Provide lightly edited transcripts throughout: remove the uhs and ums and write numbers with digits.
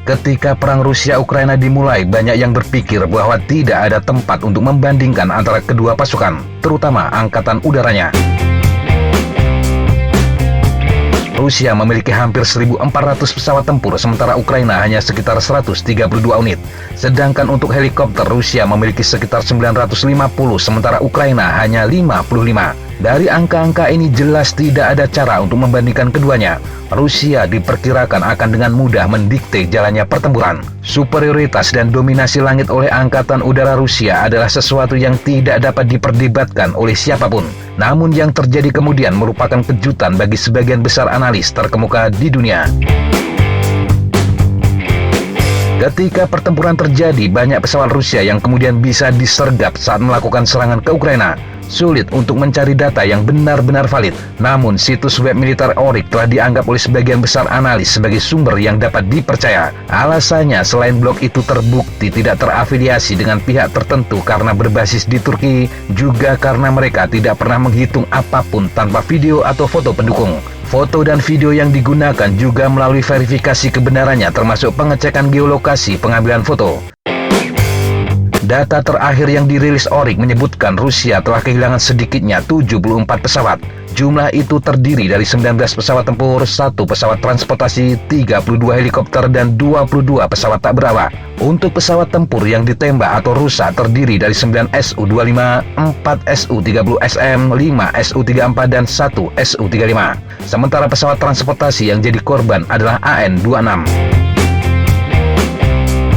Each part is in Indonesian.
Ketika perang Rusia-Ukraina dimulai, banyak yang berpikir bahwa tidak ada tempat untuk membandingkan antara kedua pasukan, terutama angkatan udaranya. Rusia memiliki hampir 1.400 pesawat tempur, sementara Ukraina hanya sekitar 132 unit. Sedangkan untuk helikopter, Rusia memiliki sekitar 950, sementara Ukraina hanya 55. Dari angka-angka ini jelas tidak ada cara untuk membandingkan keduanya. Rusia diperkirakan akan dengan mudah mendikte jalannya pertempuran. Superioritas dan dominasi langit oleh Angkatan Udara Rusia adalah sesuatu yang tidak dapat diperdebatkan oleh siapapun. Namun yang terjadi kemudian merupakan kejutan bagi sebagian besar analis terkemuka di dunia. Ketika pertempuran terjadi, banyak pesawat Rusia yang kemudian bisa disergap saat melakukan serangan ke Ukraina. Sulit untuk mencari data yang benar-benar valid. Namun, situs web militer Oryx telah dianggap oleh sebagian besar analis sebagai sumber yang dapat dipercaya. Alasannya, selain blog itu terbukti tidak terafiliasi dengan pihak tertentu karena berbasis di Turki, juga karena mereka tidak pernah menghitung apapun tanpa video atau foto pendukung. Foto dan video yang digunakan juga melalui verifikasi kebenarannya, termasuk pengecekan geolokasi pengambilan foto. Data terakhir yang dirilis Oryx menyebutkan Rusia telah kehilangan sedikitnya 74 pesawat. Jumlah itu terdiri dari 19 pesawat tempur, 1 pesawat transportasi, 32 helikopter, dan 22 pesawat tak berawak. Untuk pesawat tempur yang ditembak atau rusak terdiri dari 9 Su-25, 4 Su-30SM, 5 Su-34, dan 1 Su-35. Sementara pesawat transportasi yang jadi korban adalah AN-26.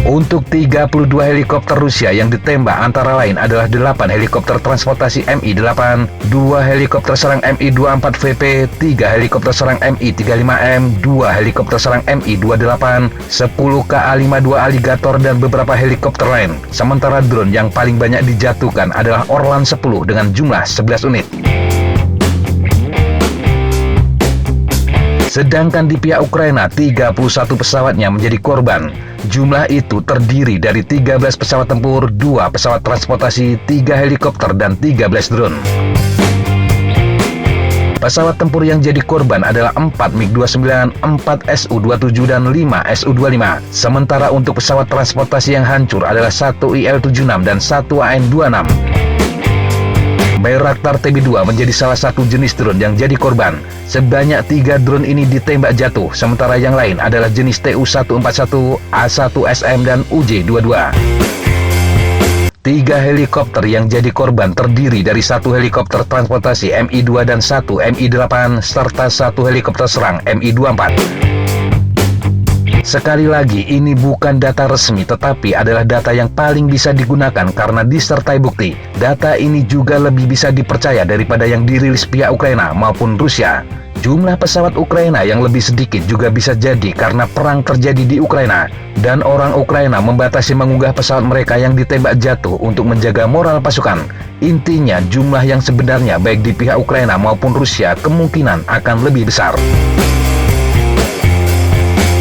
Untuk 32 helikopter Rusia yang ditembak antara lain adalah 8 helikopter transportasi Mi-8, 2 helikopter serang Mi-24VP, 3 helikopter serang Mi-35M, 2 helikopter serang Mi-28, 10 Ka-52 Alligator, dan beberapa helikopter lain. Sementara drone yang paling banyak dijatuhkan adalah Orlan 10 dengan jumlah 11 unit. Sedangkan di pihak Ukraina, 31 pesawatnya menjadi korban. Jumlah itu terdiri dari 13 pesawat tempur, 2 pesawat transportasi, 3 helikopter, dan 13 drone. Pesawat tempur yang jadi korban adalah 4 MiG-29, 4 Su-27, dan 5 Su-25. Sementara untuk pesawat transportasi yang hancur adalah 1 IL-76 dan 1 AN-26. Bayraktar TB2 menjadi salah satu jenis drone yang jadi korban. Sebanyak 3 drone ini ditembak jatuh, sementara yang lain adalah jenis Tu-141, A1SM, dan UJ-22. 3 helikopter yang jadi korban terdiri dari 1 helikopter transportasi Mi-2 dan 1 Mi-8, serta 1 helikopter serang Mi-24. Sekali lagi, ini bukan data resmi, tetapi adalah data yang paling bisa digunakan karena disertai bukti. Data ini juga lebih bisa dipercaya daripada yang dirilis pihak Ukraina maupun Rusia. Jumlah pesawat Ukraina yang lebih sedikit juga bisa jadi karena perang terjadi di Ukraina, dan orang Ukraina membatasi mengunggah pesawat mereka yang ditembak jatuh untuk menjaga moral pasukan. Intinya, jumlah yang sebenarnya baik di pihak Ukraina maupun Rusia kemungkinan akan lebih besar.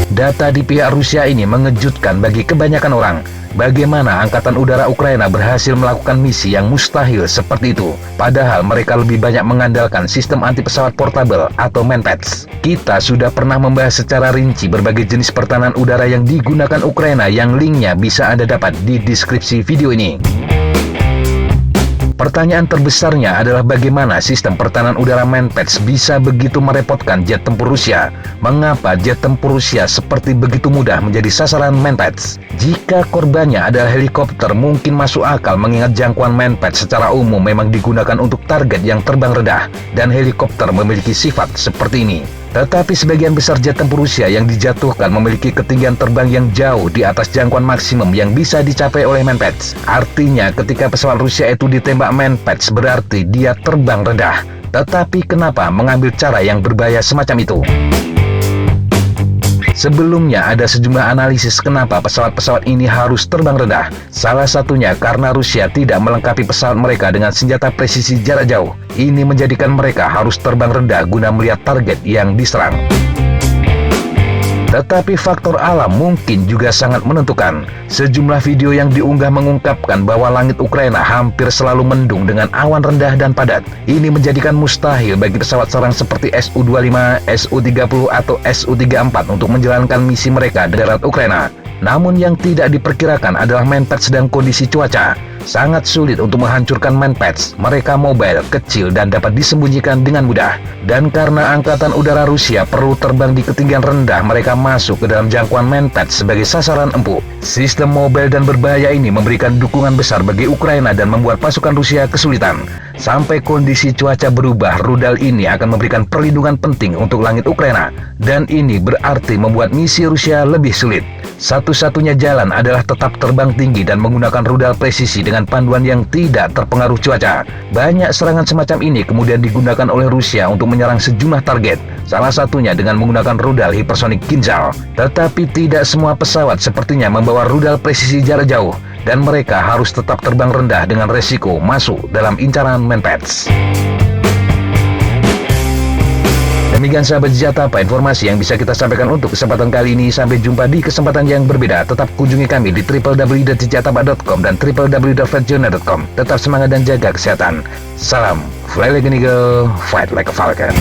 Data di pihak Rusia ini mengejutkan bagi kebanyakan orang. Bagaimana Angkatan Udara Ukraina berhasil melakukan misi yang mustahil seperti itu, padahal mereka lebih banyak mengandalkan sistem anti pesawat portable atau Manpads. Kita sudah pernah membahas secara rinci berbagai jenis pertahanan udara yang digunakan Ukraina, yang linknya bisa Anda dapat di deskripsi video ini. Pertanyaan terbesarnya adalah bagaimana sistem pertahanan udara Manpads bisa begitu merepotkan jet tempur Rusia? Mengapa jet tempur Rusia seperti begitu mudah menjadi sasaran Manpads? Jika korbannya adalah helikopter, mungkin masuk akal mengingat jangkauan Manpads secara umum memang digunakan untuk target yang terbang rendah, dan helikopter memiliki sifat seperti ini. Tetapi sebagian besar jet tempur Rusia yang dijatuhkan memiliki ketinggian terbang yang jauh di atas jangkauan maksimum yang bisa dicapai oleh Manpads. Artinya ketika pesawat Rusia itu ditembak Manpads berarti dia terbang rendah. Tetapi kenapa mengambil cara yang berbahaya semacam itu? Sebelumnya ada sejumlah analisis kenapa pesawat-pesawat ini harus terbang rendah. Salah satunya karena Rusia tidak melengkapi pesawat mereka dengan senjata presisi jarak jauh. Ini menjadikan mereka harus terbang rendah guna melihat target yang diserang. Tetapi faktor alam mungkin juga sangat menentukan. Sejumlah video yang diunggah mengungkapkan bahwa langit Ukraina hampir selalu mendung dengan awan rendah dan padat. Ini menjadikan mustahil bagi pesawat serang seperti Su-25, Su-30 atau Su-34 untuk menjalankan misi mereka di darat Ukraina. Namun yang tidak diperkirakan adalah Manpads dan kondisi cuaca. Sangat sulit untuk menghancurkan Manpads. Mereka mobile, kecil, dan dapat disembunyikan dengan mudah. Dan karena Angkatan Udara Rusia perlu terbang di ketinggian rendah, mereka masuk ke dalam jangkauan Manpads sebagai sasaran empuk. Sistem mobile dan berbahaya ini memberikan dukungan besar bagi Ukraina dan membuat pasukan Rusia kesulitan. Sampai kondisi cuaca berubah, rudal ini akan memberikan perlindungan penting untuk langit Ukraina. Dan ini berarti membuat misi Rusia lebih sulit. Satu-satunya jalan adalah tetap terbang tinggi dan menggunakan rudal presisi dengan panduan yang tidak terpengaruh cuaca. Banyak serangan semacam ini kemudian digunakan oleh Rusia untuk menyerang sejumlah target, salah satunya dengan menggunakan rudal hipersonik Kinzhal. Tetapi tidak semua pesawat sepertinya membawa rudal presisi jarak jauh, dan mereka harus tetap terbang rendah dengan resiko masuk dalam incaran Manpads. Demikian sahabat Jatapa informasi yang bisa kita sampaikan untuk kesempatan kali ini. Sampai jumpa di kesempatan yang berbeda. Tetap kunjungi kami di www.jatapa.com dan www.flightjournal.com. Tetap semangat dan jaga kesehatan. Salam, fly like an eagle, fight like a falcon.